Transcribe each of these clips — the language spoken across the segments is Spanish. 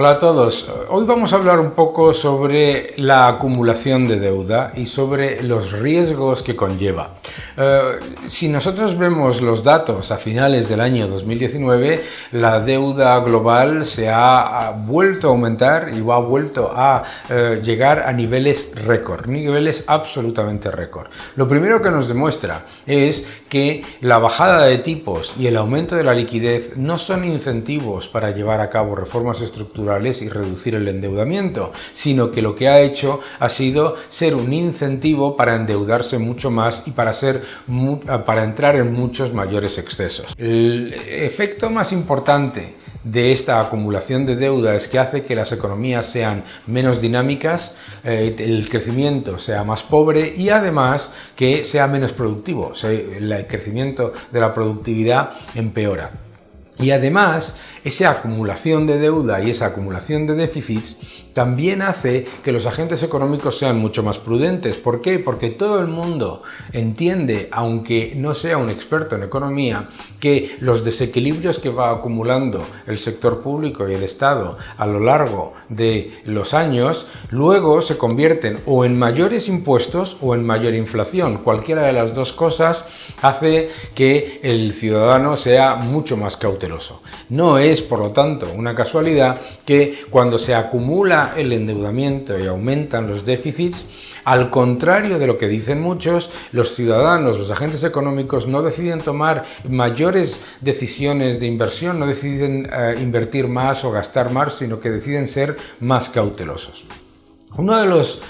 Hola a todos. Hoy vamos a hablar un poco sobre la acumulación de deuda y sobre los riesgos que conlleva. Si nosotros vemos los datos a finales del año 2019, la deuda global se ha vuelto a aumentar y ha vuelto a llegar a niveles récord, niveles absolutamente récord. Lo primero que nos demuestra es que la bajada de tipos y el aumento de la liquidez no son incentivos para llevar a cabo reformas estructurales y reducir el endeudamiento, sino que lo que ha hecho ha sido ser un incentivo para endeudarse mucho más y para entrar en muchos mayores excesos. El efecto más importante de esta acumulación de deuda es que hace que las economías sean menos dinámicas, el crecimiento sea más pobre y además que sea menos productivo, el crecimiento de la productividad empeora. Y además, esa acumulación de deuda y esa acumulación de déficits también hace que los agentes económicos sean mucho más prudentes. ¿Por qué? Porque todo el mundo entiende, aunque no sea un experto en economía, que los desequilibrios que va acumulando el sector público y el Estado a lo largo de los años, luego se convierten o en mayores impuestos o en mayor inflación. Cualquiera de las dos cosas hace que el ciudadano sea mucho más cauteloso. No es, por lo tanto, una casualidad que cuando se acumula el endeudamiento y aumentan los déficits, al contrario de lo que dicen muchos, los ciudadanos, los agentes económicos no deciden tomar mayores decisiones de inversión, no deciden invertir más o gastar más, sino que deciden ser más cautelosos. Uno de los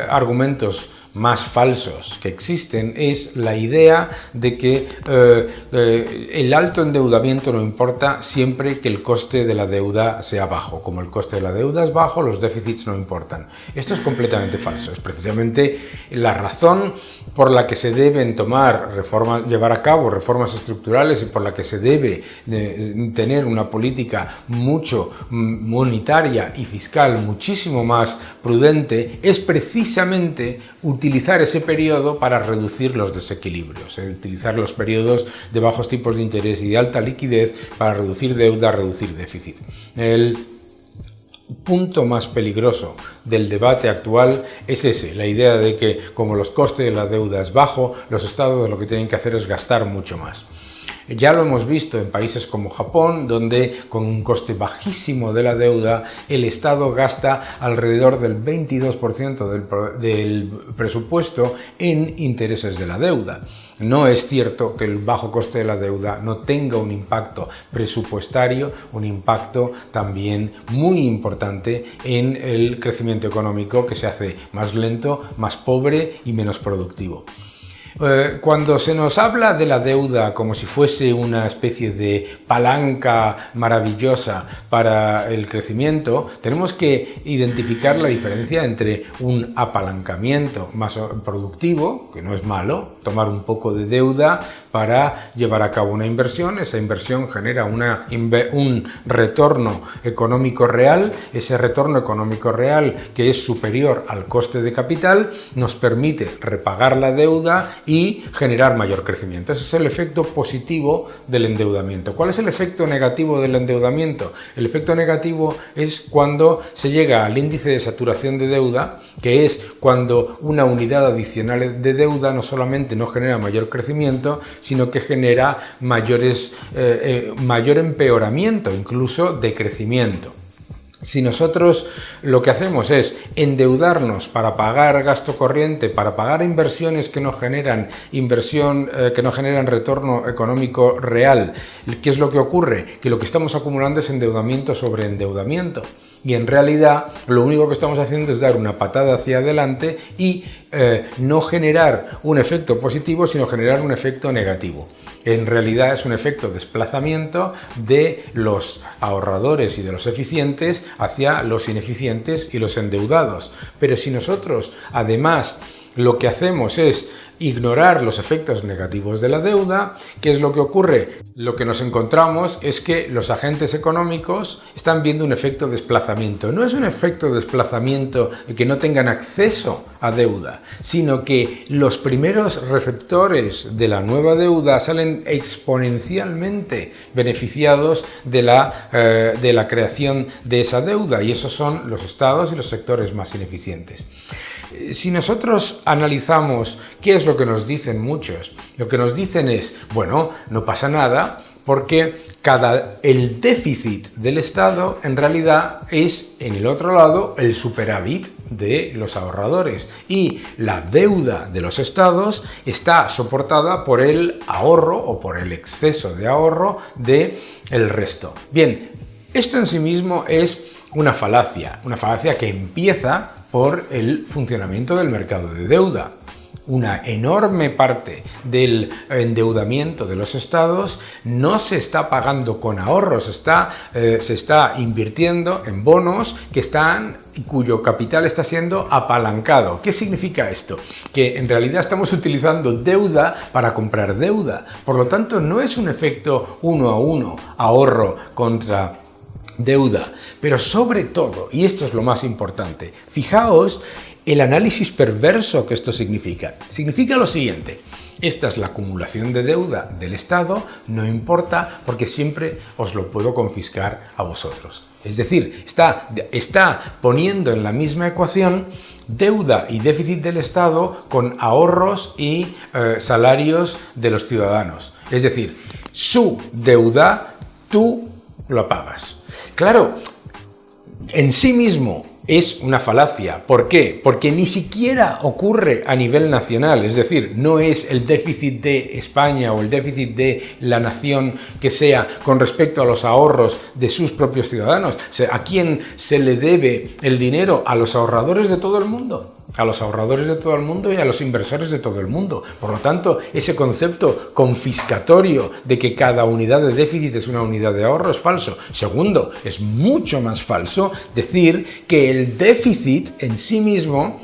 argumentos más falsos que existen es la idea de que el alto endeudamiento no importa siempre que el coste de la deuda sea bajo. Como el coste de la deuda es bajo, los déficits no importan. Esto es completamente falso. Es precisamente la razón por la que se deben llevar a cabo reformas estructurales y por la que se debe tener una política mucho monetaria y fiscal muchísimo más prudente, es precisamente utilizar ese periodo para reducir los desequilibrios, utilizar los periodos de bajos tipos de interés y de alta liquidez para reducir deuda, reducir déficit. El punto más peligroso del debate actual es ese, la idea de que como los costes de la deuda es bajo, los estados lo que tienen que hacer es gastar mucho más. Ya lo hemos visto en países como Japón, donde con un coste bajísimo de la deuda, el Estado gasta alrededor del 22% del presupuesto en intereses de la deuda. No es cierto que el bajo coste de la deuda no tenga un impacto presupuestario, un impacto también muy importante en el crecimiento económico, que se hace más lento, más pobre y menos productivo. Cuando se nos habla de la deuda como si fuese una especie de palanca maravillosa para el crecimiento, tenemos que identificar la diferencia entre un apalancamiento más productivo, que no es malo, tomar un poco de deuda para llevar a cabo una inversión. Esa inversión genera un retorno económico real. Ese retorno económico real, que es superior al coste de capital, nos permite repagar la deuda y generar mayor crecimiento. Ese es el efecto positivo del endeudamiento. ¿Cuál es el efecto negativo del endeudamiento? El efecto negativo es cuando se llega al índice de saturación de deuda, que es cuando una unidad adicional de deuda no solamente no genera mayor crecimiento, sino que genera mayor empeoramiento, incluso decrecimiento. Si nosotros lo que hacemos es endeudarnos para pagar gasto corriente, para pagar inversiones que no generan retorno económico real, ¿qué es lo que ocurre? Que lo que estamos acumulando es endeudamiento sobre endeudamiento. Y en realidad lo único que estamos haciendo es dar una patada hacia adelante y no generar un efecto positivo, sino generar un efecto negativo. En realidad es un efecto desplazamiento de los ahorradores y de los eficientes hacia los ineficientes y los endeudados. Pero si nosotros además lo que hacemos es ignorar los efectos negativos de la deuda. ¿Qué es lo que ocurre? Lo que nos encontramos es que los agentes económicos están viendo un efecto desplazamiento. No es un efecto desplazamiento de que no tengan acceso a deuda, sino que los primeros receptores de la nueva deuda salen exponencialmente beneficiados de la creación de esa deuda, y esos son los estados y los sectores más ineficientes. Si nosotros analizamos qué es lo que nos dicen muchos, lo que nos dicen es, bueno, no pasa nada porque el déficit del Estado en realidad es, en el otro lado, el superávit de los ahorradores, y la deuda de los estados está soportada por el ahorro o por el exceso de ahorro del resto. Bien, esto en sí mismo es una falacia que empieza por el funcionamiento del mercado de deuda. Una enorme parte del endeudamiento de los estados no se está pagando con ahorros, se está invirtiendo en bonos cuyo capital está siendo apalancado. ¿Qué significa esto? Que en realidad estamos utilizando deuda para comprar deuda. Por lo tanto, no es un efecto 1 a 1, ahorro contra deuda. Pero sobre todo, y esto es lo más importante, fijaos el análisis perverso que esto significa. Significa lo siguiente: esta es la acumulación de deuda del Estado, no importa porque siempre os lo puedo confiscar a vosotros. Es decir, está poniendo en la misma ecuación deuda y déficit del Estado con ahorros y salarios de los ciudadanos. Es decir, su deuda tú lo pagas. Claro, en sí mismo es una falacia. ¿Por qué? Porque ni siquiera ocurre a nivel nacional, es decir, no es el déficit de España o el déficit de la nación que sea con respecto a los ahorros de sus propios ciudadanos. ¿A quién se le debe el dinero? A los ahorradores de todo el mundo. A los ahorradores de todo el mundo y a los inversores de todo el mundo. Por lo tanto, ese concepto confiscatorio de que cada unidad de déficit es una unidad de ahorro es falso. Segundo, es mucho más falso decir que el déficit en sí mismo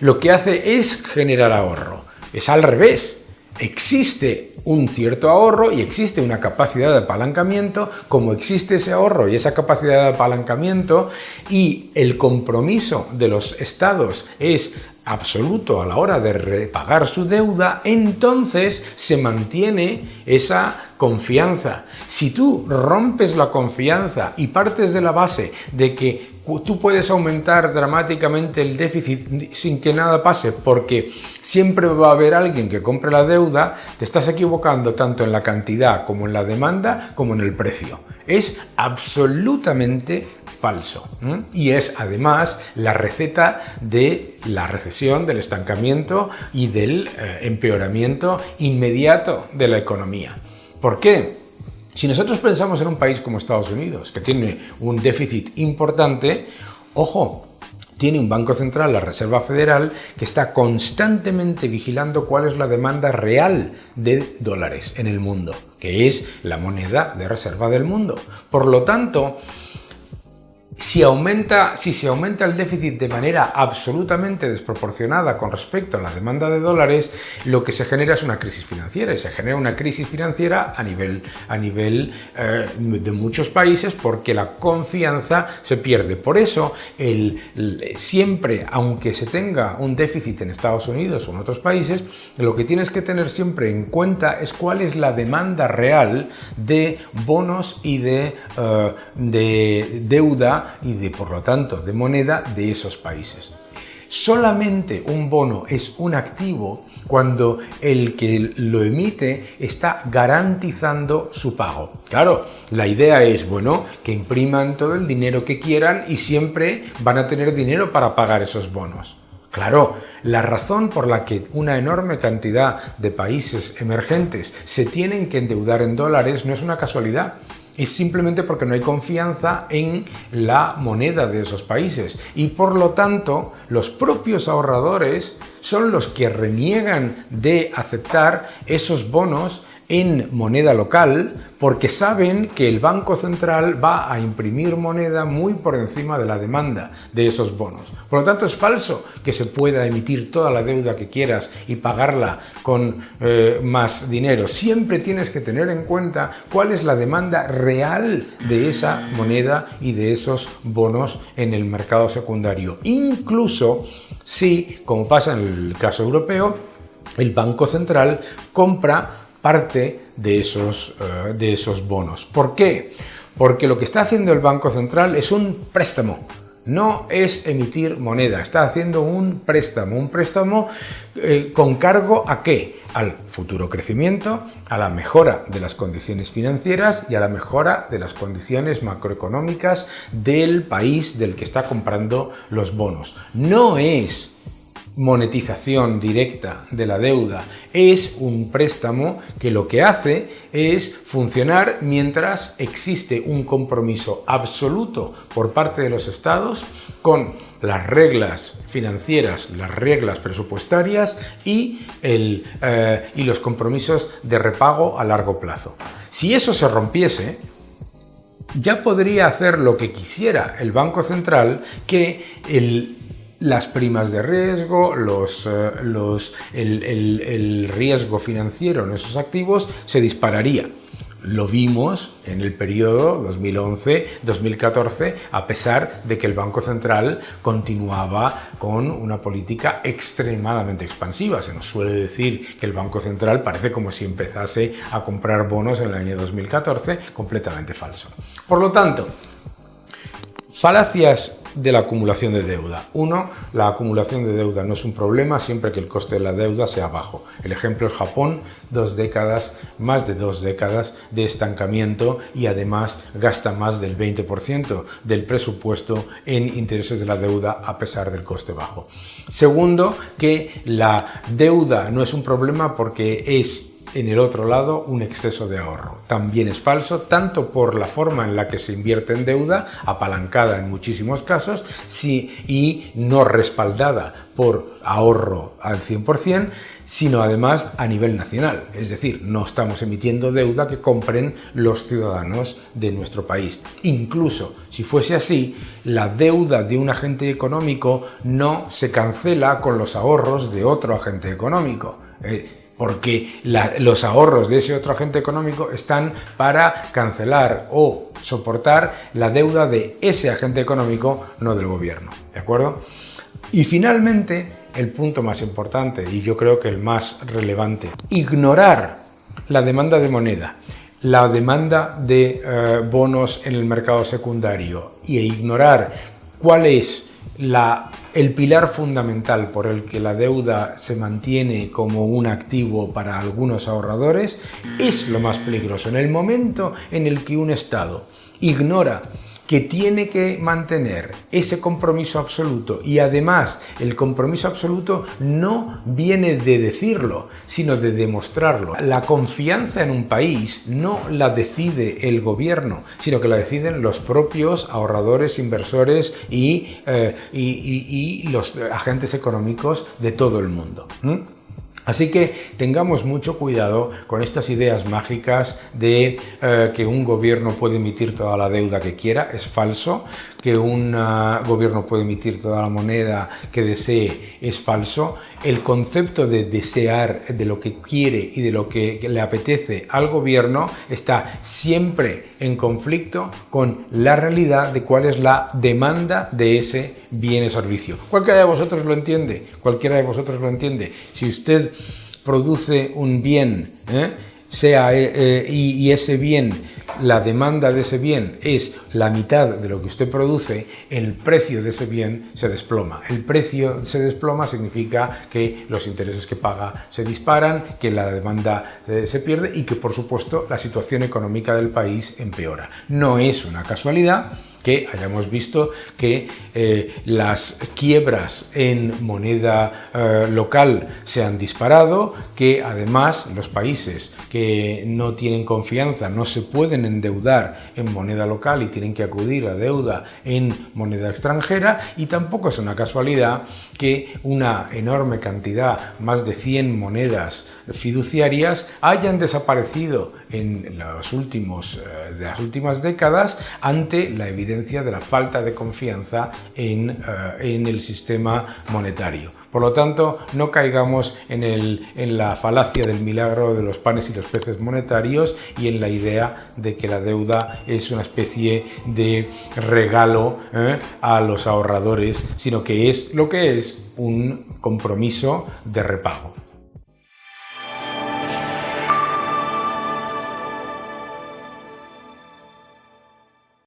lo que hace es generar ahorro. Es al revés. Existe un cierto ahorro y existe una capacidad de apalancamiento. Como existe ese ahorro y esa capacidad de apalancamiento y el compromiso de los estados es absoluto a la hora de repagar su deuda, entonces se mantiene esa confianza. Si tú rompes la confianza y partes de la base de que tú puedes aumentar dramáticamente el déficit sin que nada pase porque siempre va a haber alguien que compre la deuda, te estás equivocando tanto en la cantidad como en la demanda como en el precio. Es absolutamente falso. Y es además la receta de la recesión, del estancamiento y del empeoramiento inmediato de la economía. ¿Por qué? Si nosotros pensamos en un país como Estados Unidos, que tiene un déficit importante, ojo, tiene un Banco Central, la Reserva Federal, que está constantemente vigilando cuál es la demanda real de dólares en el mundo, que es la moneda de reserva del mundo. Por lo tanto, si se aumenta el déficit de manera absolutamente desproporcionada con respecto a la demanda de dólares, lo que se genera es una crisis financiera, y se genera una crisis financiera a nivel de muchos países porque la confianza se pierde. Por eso, siempre, aunque se tenga un déficit en Estados Unidos o en otros países, lo que tienes que tener siempre en cuenta es cuál es la demanda real de bonos y de deuda y por lo tanto de moneda de esos países. Solamente un bono es un activo cuando el que lo emite está garantizando su pago. Claro, la idea es, que impriman todo el dinero que quieran y siempre van a tener dinero para pagar esos bonos. Claro, la razón por la que una enorme cantidad de países emergentes se tienen que endeudar en dólares no es una casualidad. Es simplemente porque no hay confianza en la moneda de esos países y por lo tanto los propios ahorradores son los que reniegan de aceptar esos bonos en moneda local porque saben que el Banco Central va a imprimir moneda muy por encima de la demanda de esos bonos. Por lo tanto, es falso que se pueda emitir toda la deuda que quieras y pagarla con más dinero. Siempre tienes que tener en cuenta cuál es la demanda real de esa moneda y de esos bonos en el mercado secundario. Incluso si, como pasa en el caso europeo, el Banco Central compra parte de esos bonos. ¿Por qué? Porque lo que está haciendo el Banco Central es un préstamo. No es emitir moneda, está haciendo un préstamo con cargo ¿a qué? Al futuro crecimiento, a la mejora de las condiciones financieras y a la mejora de las condiciones macroeconómicas del país del que está comprando los bonos. No es monetización directa de la deuda, es un préstamo que lo que hace es funcionar mientras existe un compromiso absoluto por parte de los estados con las reglas financieras, las reglas presupuestarias y los compromisos de repago a largo plazo. Si eso se rompiese, ya podría hacer lo que quisiera el Banco Central, que las primas de riesgo, el riesgo financiero en esos activos se dispararía. Lo vimos en el periodo 2011-2014, a pesar de que el Banco Central continuaba con una política extremadamente expansiva. Se nos suele decir que el Banco Central parece como si empezase a comprar bonos en el año 2014, completamente falso. Por lo tanto, falacias de la acumulación de deuda. Uno, la acumulación de deuda no es un problema siempre que el coste de la deuda sea bajo. El ejemplo es Japón, más de 2 décadas de estancamiento y además gasta más del 20% del presupuesto en intereses de la deuda a pesar del coste bajo. Segundo, que la deuda no es un problema porque es en el otro lado un exceso de ahorro. También es falso, tanto por la forma en la que se invierte en deuda, apalancada en muchísimos casos, y no respaldada por ahorro al 100%, sino además a nivel nacional. Es decir, no estamos emitiendo deuda que compren los ciudadanos de nuestro país. Incluso si fuese así, la deuda de un agente económico no se cancela con los ahorros de otro agente económico. Porque los ahorros de ese otro agente económico están para cancelar o soportar la deuda de ese agente económico, no del gobierno. ¿De acuerdo? Y finalmente, el punto más importante, y yo creo que el más relevante, ignorar la demanda de moneda, la demanda de bonos en el mercado secundario e ignorar cuál es el pilar fundamental por el que la deuda se mantiene como un activo para algunos ahorradores es lo más peligroso. En el momento en el que un Estado ignora que tiene que mantener ese compromiso absoluto y además el compromiso absoluto no viene de decirlo, sino de demostrarlo. La confianza en un país no la decide el gobierno, sino que la deciden los propios ahorradores, inversores y los agentes económicos de todo el mundo. Así que tengamos mucho cuidado con estas ideas mágicas de que un gobierno puede emitir toda la deuda que quiera. Es falso. Que un gobierno puede emitir toda la moneda que desee. Es falso. El concepto de desear, de lo que quiere y de lo que le apetece al gobierno está siempre en conflicto con la realidad de cuál es la demanda de ese bien o servicio. Cualquiera de vosotros lo entiende. Cualquiera de vosotros lo entiende. Si usted produce un bien, y ese bien, la demanda de ese bien es la mitad de lo que usted produce, el precio de ese bien se desploma. El precio se desploma significa que los intereses que paga se disparan, que la demanda se pierde y que, por supuesto, la situación económica del país empeora. No es una casualidad que hayamos visto que las quiebras en moneda local se han disparado, que además los países que no tienen confianza no se pueden endeudar en moneda local y tienen que acudir a deuda en moneda extranjera, y tampoco es una casualidad que una enorme cantidad, más de 100 monedas fiduciarias, hayan desaparecido en las últimas décadas ante la evidencia de la falta de confianza en el sistema monetario. Por lo tanto, no caigamos en la falacia del milagro de los panes y los peces monetarios y en la idea de que la deuda es una especie de regalo a los ahorradores, sino que es lo que es: un compromiso de repago.